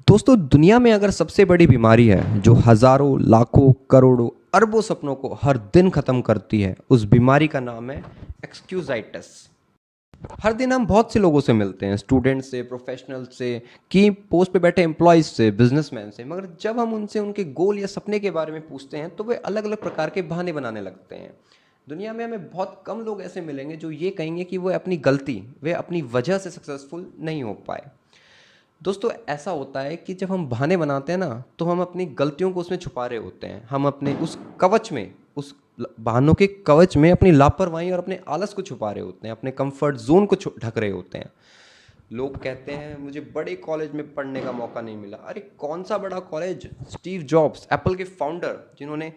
दोस्तों दुनिया में अगर सबसे बड़ी बीमारी है जो हजारों लाखों करोड़ों अरबों सपनों को हर दिन खत्म करती है, उस बीमारी का नाम है एक्सक्यूजाइटिस। हर दिन हम बहुत से लोगों से मिलते हैं, स्टूडेंट से, प्रोफेशनल से, की पोस्ट पे बैठे एम्प्लॉयज से, बिजनेसमैन से, मगर जब हम उनसे उनके गोल या सपने के बारे में पूछते हैं तो वे अलग अलग प्रकार के बहाने बनाने लगते हैं। दुनिया में हमें बहुत कम लोग ऐसे मिलेंगे जो ये कहेंगे कि वो अपनी गलती, वे अपनी वजह से सक्सेसफुल नहीं हो पाए। दोस्तों ऐसा होता है कि जब हम बहाने बनाते हैं ना, तो हम अपनी गलतियों को उसमें छुपा रहे होते हैं। हम अपने उस कवच में, उस बहानों के कवच में अपनी लापरवाही और अपने आलस को छुपा रहे होते हैं, अपने कंफर्ट जोन को ढक रहे होते हैं। लोग कहते हैं मुझे बड़े कॉलेज में पढ़ने का मौका नहीं मिला। अरे कौन सा बड़ा कॉलेज? स्टीव जॉब्स, एप्पल के फाउंडर, जिन्होंने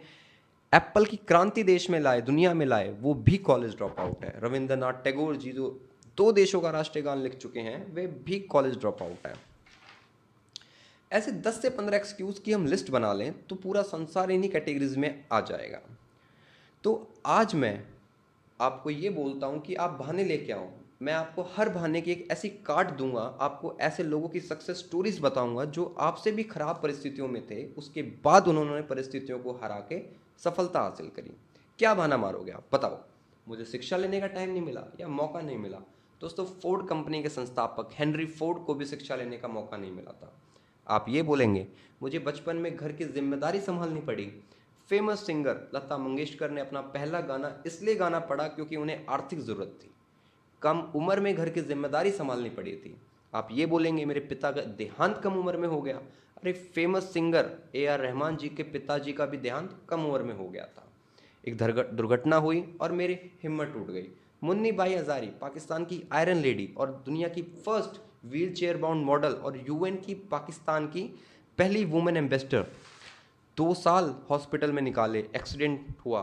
एप्पल की क्रांति देश में लाए, दुनिया में लाए, वो भी कॉलेज ड्रॉप आउट है। रविंद्रनाथ टैगोर जी, जो 2 देशों का राष्ट्रीय गान लिख चुके हैं, वे भी कॉलेज ड्रॉप आउट है। ऐसे 10 से 15 एक्सक्यूज की हम लिस्ट बना लें तो पूरा संसार इन्हीं कैटेगरीज में आ जाएगा। तो आज मैं आपको ये बोलता हूँ कि आप बहाने लेके आओ। मैं आपको हर बहाने की एक ऐसी कार्ड दूंगा, आपको ऐसे लोगों की सक्सेस स्टोरीज बताऊंगा जो आपसे भी खराब परिस्थितियों में थे, उसके बाद उन्होंने परिस्थितियों को हरा के सफलता हासिल करी। क्या बहाना मारोगे आप? बताओ। मुझे शिक्षा लेने का टाइम नहीं मिला या मौका नहीं मिला। दोस्तों फोर्ड कंपनी के संस्थापक हेनरी फोर्ड को भी शिक्षा लेने का मौका नहीं मिला था। आप ये बोलेंगे मुझे बचपन में घर की जिम्मेदारी संभालनी पड़ी। फेमस सिंगर लता मंगेशकर ने अपना पहला गाना इसलिए गाना पड़ा क्योंकि उन्हें आर्थिक ज़रूरत थी। कम उम्र में घर की जिम्मेदारी संभालनी पड़ी थी। आप ये बोलेंगे मेरे पिता का देहांत कम उम्र में हो गया। अरे famous singer A R Rahman ji के पिताजी का भी देहांत कम उम्र में हो गया था। एक दुर्घटना हुई और मेरी हिम्मत टूट गई। मुन्नी बाई हजारी, पाकिस्तान की आयरन लेडी और दुनिया की first wheel chair bound model और यूएन की पाकिस्तान की पहली वुमेन एम्बेसडर, 2 साल हॉस्पिटल में निकाले, एक्सीडेंट हुआ।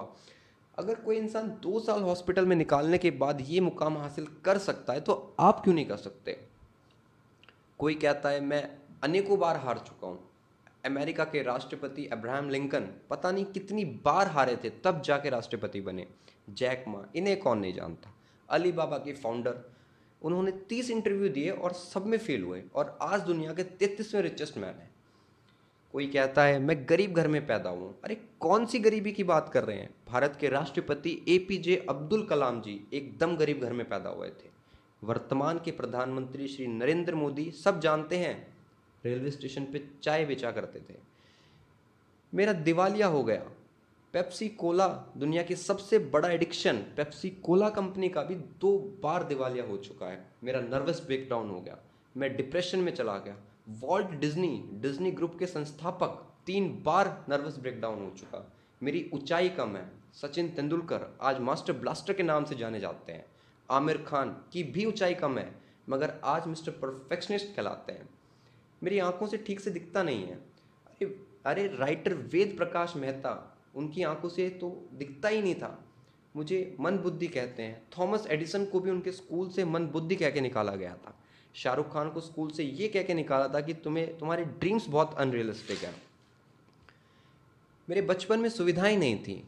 अगर कोई इंसान 2 साल हॉस्पिटल में निकालने के बाद ये मुकाम हासिल कर सकता है तो आप क्यों नहीं कर सकते? कोई कहता है मैं अनेकों बार हार चुका हूँ। अमेरिका के राष्ट्रपति अब्राहम लिंकन पता नहीं कितनी बार हारे थे, तब जाके राष्ट्रपति बने। जैक मा, इन्हें कौन नहीं जानता। अली बाबा के फाउंडर, उन्होंने 30 इंटरव्यू दिए और सब में फेल हुए और आज दुनिया के 33वें रिचेस्ट मैन हैं। कोई कहता है मैं गरीब घर में पैदा हुआ। अरे कौन सी गरीबी की बात कर रहे हैं? भारत के राष्ट्रपति एपीजे अब्दुल कलाम जी एकदम गरीब घर में पैदा हुए थे। वर्तमान के प्रधानमंत्री श्री नरेंद्र मोदी, सब जानते हैं, रेलवे स्टेशन पे चाय बेचा करते थे। मेरा दिवालिया हो गया। पेप्सी कोला, दुनिया की सबसे बड़ा एडिक्शन, पेप्सी कोला कंपनी का भी 2 बार दिवालिया हो चुका है। मेरा नर्वस ब्रेकडाउन हो गया, मैं डिप्रेशन में चला गया। वॉल्ट डिज्नी, डिज्नी ग्रुप के संस्थापक, 3 बार नर्वस ब्रेकडाउन हो चुका। मेरी ऊंचाई कम है। सचिन तेंदुलकर आज मास्टर ब्लास्टर के नाम से जाने जाते हैं। आमिर खान की भी ऊंचाई कम है, मगर आज मिस्टर परफेक्शनिस्ट कहलाते हैं। मेरी आंखों से ठीक से दिखता नहीं है। अरे अरे राइटर वेद प्रकाश मेहता, उनकी आंखों से तो दिखता ही नहीं था। मुझे मन बुद्धि कहते हैं। थॉमस एडिसन को भी उनके स्कूल से मन बुद्धि कह के निकाला गया था। शाहरुख खान को स्कूल से ये कह के निकाला था कि तुम्हारे ड्रीम्स बहुत अनरियलिस्टिक हैं। मेरे बचपन में सुविधाएं नहीं थी।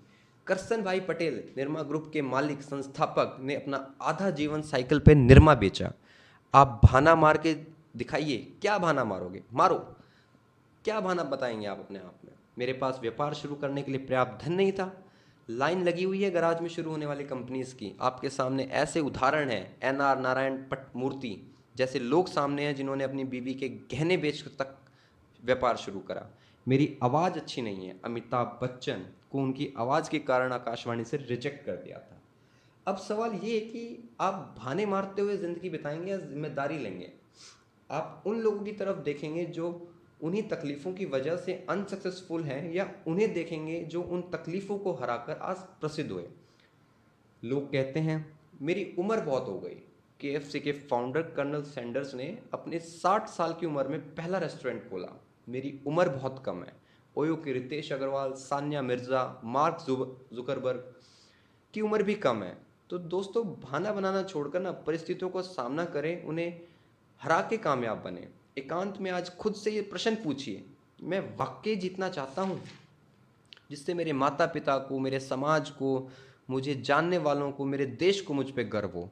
करसन भाई पटेल, निरमा ग्रुप के मालिक संस्थापक, ने अपना आधा जीवन साइकिल पे निरमा बेचा। आप बहाना मार के दिखाइए, क्या बहाना मारोगे? मारो। क्या बहाना बताएंगे आप अपने आप में? मेरे पास व्यापार शुरू करने के लिए पर्याप्त धन नहीं था। लाइन लगी हुई है गराज में शुरू होने वाली कंपनीज की। आपके सामने ऐसे उदाहरण हैं, एनआर नारायण पट मूर्ति जैसे लोग सामने हैं जिन्होंने अपनी बीवी के गहने बेच तक व्यापार शुरू करा। मेरी आवाज़ अच्छी नहीं है। अमिताभ बच्चन को उनकी आवाज़ के कारण आकाशवाणी से रिजेक्ट कर दिया था। अब सवाल ये है कि आप बहाने मारते हुए ज़िंदगी बिताएंगे या जिम्मेदारी लेंगे? आप उन लोगों की तरफ देखेंगे जो उन्हीं तकलीफ़ों की वजह से अनसक्सेसफुल हैं, या उन्हें देखेंगे जो उन तकलीफ़ों को हराकर आज प्रसिद्ध हुए? लोग कहते हैं मेरी उम्र बहुत हो गई। केएफसी के फाउंडर कर्नल सैंडर्स ने अपने 60 साल की उम्र में पहला रेस्टोरेंट खोला। मेरी उम्र बहुत कम है। ओयो के रितेश अग्रवाल, सान्या मिर्ज़ा, मार्क जुकरबर्ग की उम्र भी कम है। तो दोस्तों बहाना बनाना छोड़कर ना परिस्थितियों को सामना करें, उन्हें हरा के कामयाब बने। एकांत में आज खुद से ये प्रश्न पूछिए, मैं वाकई जीतना चाहता हूँ जिससे मेरे माता पिता को, मेरे समाज को, मुझे जानने वालों को, मेरे देश को मुझ पे गर्व हो?